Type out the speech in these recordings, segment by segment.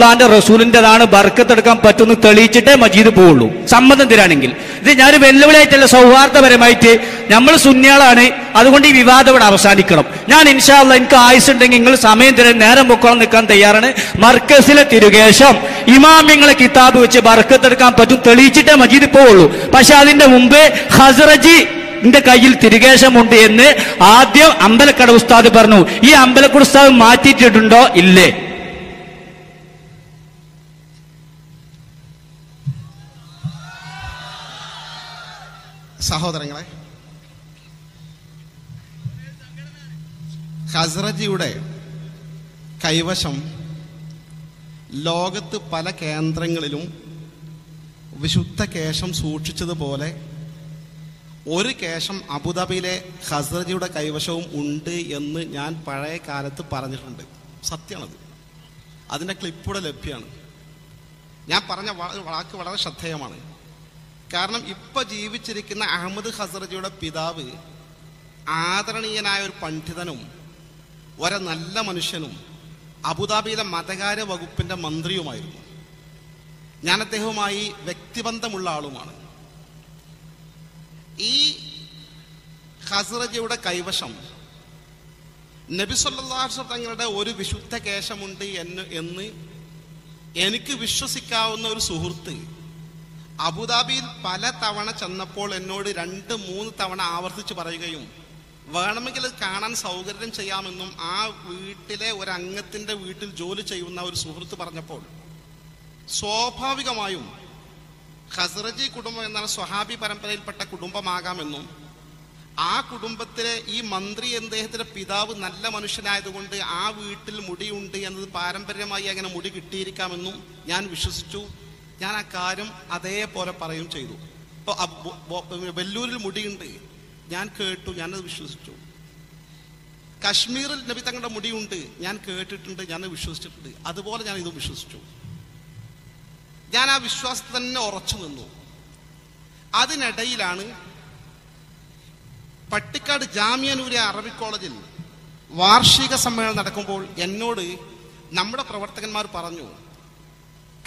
അള്ളാന്റെ റസൂലിന്റെതാണ് ബർക്കത്തെടുക്കാൻ പറ്റുമെന്ന് തെളിയിച്ചിട്ടേ മജീദ് പോവുള്ളൂ, സമ്മതം തരാണെങ്കിൽ. ഇത് ഞാനൊരു വെല്ലുവിളിയായിട്ടല്ല, സൗഹാർദ്ദപരമായിട്ട് നമ്മൾ സുന്നികളാണ്, അതുകൊണ്ട് ഈ വിവാദം ഇവിടെ അവസാനിക്കണം. ഞാൻ ഇൻഷാ അല്ലാഹ് എനിക്ക് ആയുസ് ഉണ്ടെങ്കിൽ നിങ്ങൾ സമയം തരാൻ നേരം പൊക്കോളം നിൽക്കാൻ തയ്യാറാണ്. മർക്കസിലെ തിരുകേശം ഇമാമിങ്ങളെ കിതാബ് വെച്ച് ബർക്കത്തെടുക്കാൻ പറ്റും തെളിയിച്ചിട്ടേ മജീദ് പോവുള്ളൂ. പക്ഷെ അതിന്റെ മുമ്പേ ഖസ്റജി ന്റെ കയ്യിൽ തിരുകേശമുണ്ട് എന്ന് ആദ്യം അമ്പലക്കട ഉസ്താദ് പറഞ്ഞു. ഈ അമ്പലക്കട ഉസ്താദ് മാറ്റിയിട്ടുണ്ടോ? ഇല്ലേ? സഹോദരങ്ങളെ, ഖസ്റജിയുടെ കൈവശം ലോകത്ത് പല കേന്ദ്രങ്ങളിലും വിശുദ്ധ കേശം സൂക്ഷിച്ചതുപോലെ ഒരു കേശം അബുദാബിയിലെ ഖസ്റജിയുടെ കൈവശവും ഉണ്ട് എന്ന് ഞാൻ പഴയ കാലത്ത് പറഞ്ഞിട്ടുണ്ട്. സത്യമാണത്. അതിൻ്റെ ക്ലിപ്പൂടെ ലഭ്യമാണ്. ഞാൻ പറഞ്ഞ വാക്ക് വളരെ ശ്രദ്ധേയമാണ്. കാരണം ഇപ്പം ജീവിച്ചിരിക്കുന്ന അഹമ്മദ് ഖസ്റജിയുടെ പിതാവ് ആദരണീയനായ ഒരു പണ്ഡിതനും ഒരു നല്ല മനുഷ്യനും അബുദാബിയിലെ മതകാര്യ വകുപ്പിൻ്റെ മന്ത്രിയുമായിരുന്നു. ഞാൻ അദ്ദേഹവുമായി വ്യക്തിബന്ധമുള്ള ആളുമാണ്. ഈ ഖസ്റജിയുടെ കൈവശം നബി സല്ലല്ലാഹു അലൈഹി വസല്ലം തങ്ങളുടെ ഒരു വിശുദ്ധ കേശമുണ്ട് എന്ന് എനിക്ക് വിശ്വസിക്കാവുന്ന ഒരു സുഹൃത്ത് അബുദാബിയിൽ പല തവണ ചെന്നപ്പോൾ എന്നോട് 2-3 തവണ ആവർത്തിച്ച് പറയുകയും വേണമെങ്കിൽ കാണാൻ സൗകര്യം ചെയ്യാമെന്നും ആ വീട്ടിലെ ഒരു അംഗത്തിൻ്റെ വീട്ടിൽ ജോലി ചെയ്യുന്ന ഒരു സുഹൃത്ത് പറഞ്ഞപ്പോൾ സ്വാഭാവികമായും ഖസ്റജി കുടുംബം എന്നാൽ സ്വഹാബി പരമ്പരയിൽപ്പെട്ട കുടുംബമാകാമെന്നും ആ കുടുംബത്തിലെ ഈ മന്ത്രി അദ്ദേഹത്തിൻ്റെ പിതാവ് നല്ല മനുഷ്യനായതുകൊണ്ട് ആ വീട്ടിൽ മുടിയുണ്ട് എന്നത് പാരമ്പര്യമായി അങ്ങനെ മുടി കിട്ടിയിരിക്കാമെന്നും ഞാൻ വിശ്വസിച്ചു. ഞാൻ ആ കാര്യം അതേപോലെ പറയുകയും ചെയ്തു. ഇപ്പോൾ വെല്ലൂരിൽ മുടിയുണ്ട്, ഞാൻ കേട്ടു, ഞാനത് വിശ്വസിച്ചു. കശ്മീരിൽ നബി തങ്ങളുടെ മുടിയുണ്ട്, ഞാൻ കേട്ടിട്ടുണ്ട്, ഞാൻ വിശ്വസിച്ചിട്ടുണ്ട്. അതുപോലെ ഞാൻ ഇതും വിശ്വസിച്ചു. ഞാൻ ആ വിശ്വാസത്തിൽ തന്നെ ഉറച്ചു നിന്നു. അതിനിടയിലാണ് പട്ടിക്കാട് ജാമിയ നൂരിയ അറബിക് കോളേജിൽ വാർഷിക സമ്മേളനം നടക്കുമ്പോൾ എന്നോട് നമ്മുടെ പ്രവർത്തകന്മാർ പറഞ്ഞു,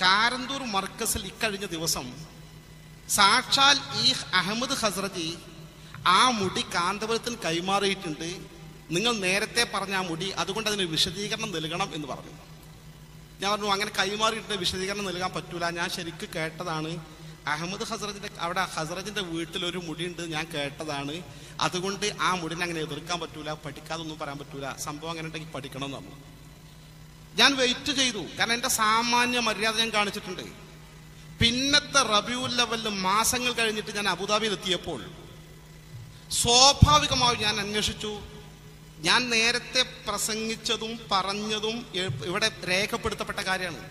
കാരന്തൂർ മർക്കസിൽ ഇക്കഴിഞ്ഞ ദിവസം സാക്ഷാൽ ഈ അഹമ്മദ് ഖസ്റജി ആ മുടി കാന്തപുരത്തിന് കൈമാറിയിട്ടുണ്ട്, നിങ്ങൾ നേരത്തെ പറഞ്ഞ ആ മുടി, അതുകൊണ്ട് അതിന് വിശദീകരണം നൽകണം എന്ന് പറഞ്ഞു. ഞാൻ പറഞ്ഞു, അങ്ങനെ കൈമാറിയിട്ട് വിശദീകരണം നൽകാൻ പറ്റൂല, ഞാൻ ശരിക്ക് കേട്ടതാണ്, അഹമ്മദ് ഖസ്റജിന്റെ അവിടെ ഖസ്റജിന്റെ വീട്ടിലൊരു മുടിയുണ്ട്, ഞാൻ കേട്ടതാണ്, അതുകൊണ്ട് ആ മുടിനെ അങ്ങനെ എതിർക്കാൻ പറ്റൂല, പഠിക്കാതൊന്നും പറയാൻ പറ്റൂല, സംഭവം അങ്ങനെ ഉണ്ടെങ്കിൽ പഠിക്കണം എന്ന് പറഞ്ഞു. ഞാൻ വെയിറ്റ് ചെയ്തു, കാരണം എൻ്റെ സാമാന്യ മര്യാദ ഞാൻ കാണിച്ചിട്ടുണ്ട്. പിന്നത്തെ റബിയുൽ അവ്വൽ മാസങ്ങൾ കഴിഞ്ഞിട്ട് ഞാൻ അബുദാബിയിൽ എത്തിയപ്പോൾ സ്വാഭാവികമായും ഞാൻ അന്വേഷിച്ചു. ഞാൻ നേരത്തെ പ്രസംഗിച്ചതും പറഞ്ഞതും ഇവിടെ രേഖപ്പെടുത്തപ്പെട്ട കാര്യമാണ്.